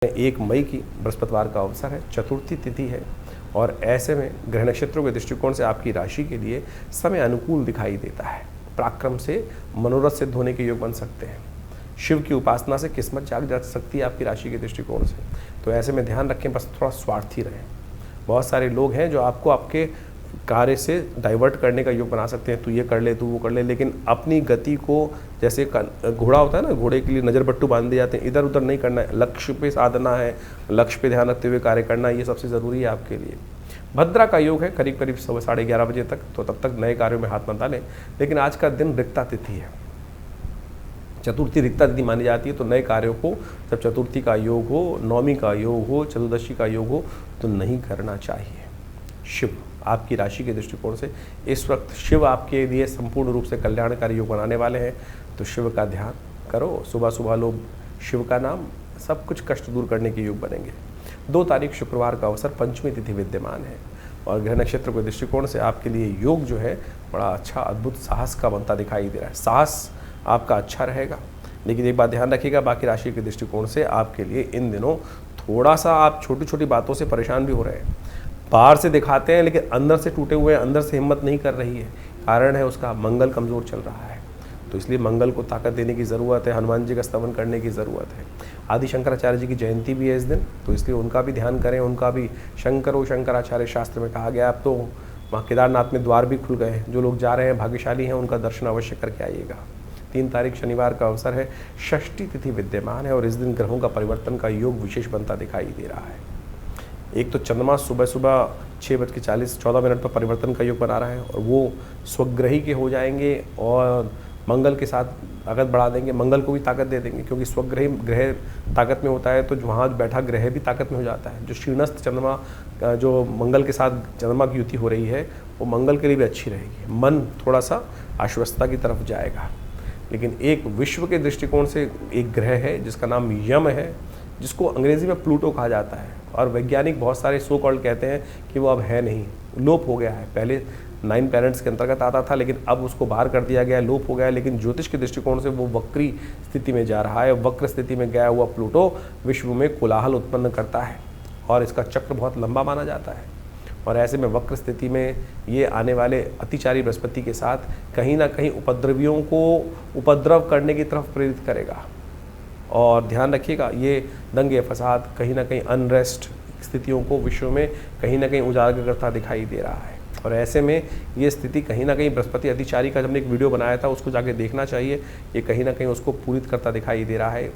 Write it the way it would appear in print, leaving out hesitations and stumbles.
1 मई की बृहस्पतिवार का अवसर है, चतुर्थी तिथि है और ऐसे में ग्रह नक्षत्रों के दृष्टिकोण से आपकी राशि के लिए समय अनुकूल दिखाई देता है। पराक्रम से मनोरथ सिद्ध होने के योग बन सकते हैं। शिव की उपासना से किस्मत जाग जा सकती है आपकी राशि के दृष्टिकोण से। तो ऐसे में ध्यान रखें, बस थोड़ा स्वार्थी रहें। बहुत सारे लोग हैं जो आपको आपके कार्य से डाइवर्ट करने का योग बना सकते हैं, तू ये कर ले, तू वो कर ले, लेकिन अपनी गति को, जैसे घोड़ा होता है ना, घोड़े के लिए नज़र बट्टू बांध दिए जाते हैं, इधर उधर नहीं करना है, लक्ष्य पे साधना है, लक्ष्य पे ध्यान रखते हुए कार्य करना, ये सबसे ज़रूरी है आपके लिए। भद्रा का योग है करीब करीब 11:30 बजे तक, तो तब तक नए कार्यों में हाथ मत डालें। लेकिन आज का दिन रिक्ता तिथि है, चतुर्थी रिक्ता तिथि मानी जाती है, तो नए कार्यों को जब चतुर्थी का योग हो, नवमी का योग हो, चतुर्दशी का योग हो, तो नहीं करना चाहिए। शिव आपकी राशि के दृष्टिकोण से इस वक्त शिव आपके लिए संपूर्ण रूप से कल्याणकारी योग बनाने वाले हैं, तो शिव का ध्यान करो। सुबह सुबह लोग शिव का नाम, सब कुछ कष्ट दूर करने के योग बनेंगे। 2 तारीख शुक्रवार का अवसर, पंचमी तिथि विद्यमान है और ग्रह नक्षत्र के दृष्टिकोण से आपके लिए योग जो है बड़ा अच्छा अद्भुत साहस का बनता दिखाई दे रहा है। साहस आपका अच्छा रहेगा, लेकिन एक बात ध्यान रखिएगा, बाकी राशि के दृष्टिकोण से आपके लिए इन दिनों थोड़ा सा आप छोटी छोटी बातों से परेशान भी हो रहे हैं। बाहर से दिखाते हैं लेकिन अंदर से टूटे हुए हैं, अंदर से हिम्मत नहीं कर रही है। कारण है उसका मंगल कमज़ोर चल रहा है, तो इसलिए मंगल को ताकत देने की ज़रूरत है। हनुमान जी का स्तवन करने की ज़रूरत है। आदि शंकराचार्य जी की जयंती भी है इस दिन, तो इसलिए उनका भी ध्यान करें। उनका भी शंकरो शंकराचार्य शास्त्र में कहा गया। अब तो वहाँ केदारनाथ में द्वार भी खुल गए हैं, जो लोग जा रहे हैं भाग्यशाली हैं, उनका दर्शन अवश्य करके आइएगा। 3 तारीख शनिवार का अवसर है, षष्ठी तिथि विद्यमान है और इस दिन ग्रहों का परिवर्तन का योग विशेष बनता दिखाई दे रहा है। एक तो चंद्रमा सुबह सुबह 6:40 पर परिवर्तन का योग बना रहा है और वो स्वग्रही के हो जाएंगे और मंगल के साथ ताकत बढ़ा देंगे, मंगल को भी ताकत दे देंगे, क्योंकि स्वग्रही ग्रह ताकत में होता है तो वहाँ बैठा ग्रह भी ताकत में हो जाता है। जो क्षीणस्थ चंद्रमा, जो मंगल के साथ चंद्रमा की युति हो रही है, वो मंगल के लिए भी अच्छी रहेगी। मन थोड़ा सा आश्वस्तता की तरफ जाएगा। लेकिन एक विश्व के दृष्टिकोण से एक ग्रह है जिसका नाम यम है, जिसको अंग्रेजी में प्लूटो कहा जाता है और वैज्ञानिक बहुत सारे सो कॉल्ड कहते हैं कि वो अब है नहीं, लोप हो गया है। पहले 9 प्लैनेट्स के अंतर्गत आता था, लेकिन अब उसको बाहर कर दिया गया, लोप हो गया। लेकिन ज्योतिष के दृष्टिकोण से वो वक्री स्थिति में जा रहा है। वक्र स्थिति में गया हुआ प्लूटो विश्व में कोलाहल उत्पन्न करता है और इसका चक्र बहुत लंबा माना जाता है। और ऐसे में वक्र स्थिति में ये आने वाले अतिचारी बृहस्पति के साथ कहीं ना कहीं उपद्रवियों को उपद्रव करने की तरफ प्रेरित करेगा। और ध्यान रखिएगा, ये दंगे फसाद, कहीं ना कहीं अनरेस्ट स्थितियों को विश्व में कहीं ना कहीं उजागर करता दिखाई दे रहा है। और ऐसे में ये स्थिति कहीं ना कहीं बृहस्पति अतिचारी का जब हमने एक वीडियो बनाया था, उसको जाके देखना चाहिए। ये कहीं ना कहीं उसको पूरित करता दिखाई दे रहा है।